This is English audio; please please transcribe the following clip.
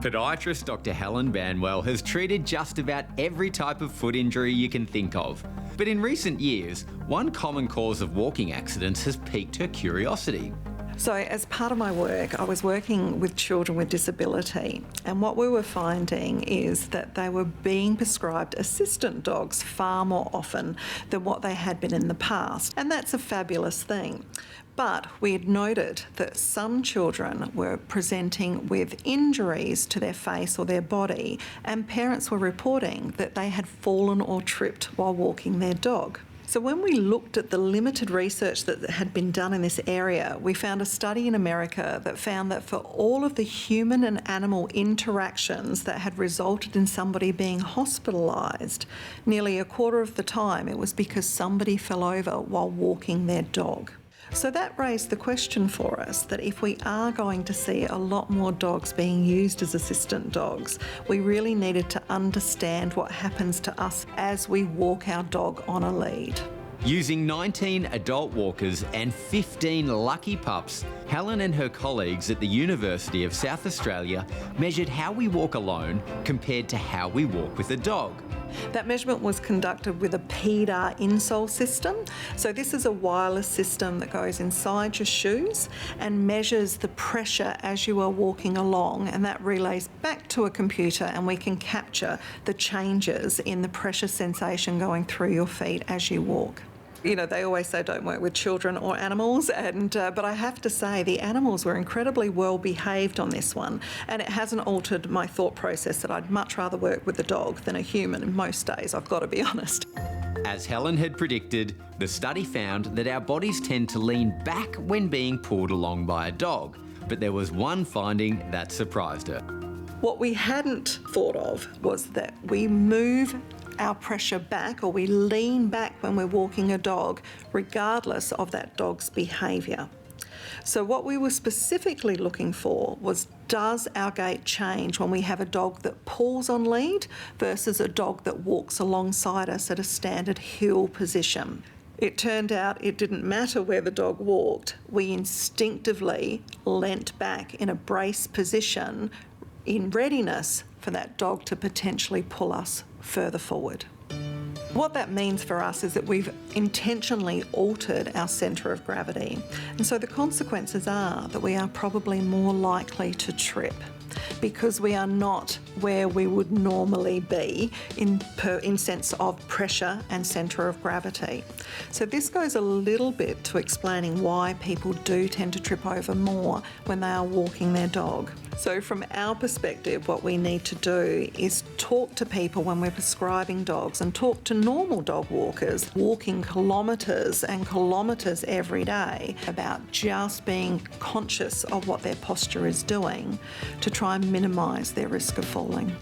Podiatrist Dr Helen Banwell has treated just about every type of foot injury you can think of. But in recent years, one common cause of walking accidents has piqued her curiosity. So as part of my work, I was working with children with disability, and what we were finding is that they were being prescribed assistant dogs far more often than what they had been in the past, and that's a fabulous thing. But we had noted that some children were presenting with injuries to their face or their body, and parents were reporting that they had fallen or tripped while walking their dog. So when we looked at the limited research that had been done in this area, we found a study in America that found that for all of the human and animal interactions that had resulted in somebody being hospitalised, nearly a quarter of the time it was because somebody fell over while walking their dog. So that raised the question for us that if we are going to see a lot more dogs being used as assistant dogs, we really needed to understand what happens to us as we walk our dog on a lead. Using 19 adult walkers and 15 lucky pups, Helen and her colleagues at the University of South Australia measured how we walk alone compared to how we walk with a dog. That measurement was conducted with a PEDAR insole system. So this is a wireless system that goes inside your shoes and measures the pressure as you are walking along, and that relays back to a computer, and we can capture the changes in the pressure sensation going through your feet as you walk. You know, they always say don't work with children or animals, but I have to say the animals were incredibly well behaved on this one, and it hasn't altered my thought process that I'd much rather work with a dog than a human most days, I've got to be honest. As Helen had predicted, the study found that our bodies tend to lean back when being pulled along by a dog, but there was one finding that surprised her. What we hadn't thought of was that we move our pressure back, or we lean back when we're walking a dog, regardless of that dog's behaviour. So what we were specifically looking for was, does our gait change when we have a dog that pulls on lead versus a dog that walks alongside us at a standard heel position? It turned out it didn't matter where the dog walked. We instinctively leant back in a brace position in readiness for that dog to potentially pull us further forward. What that means for us is that we've intentionally altered our centre of gravity, and so the consequences are that we are probably more likely to trip because we are not where we would normally be in sense of pressure and centre of gravity. So this goes a little bit to explaining why people do tend to trip over more when they are walking their dog. So from our perspective, what we need to do is talk to people when we're prescribing dogs, and talk to normal dog walkers walking kilometres and kilometres every day about just being conscious of what their posture is doing to try and minimise their risk of falling.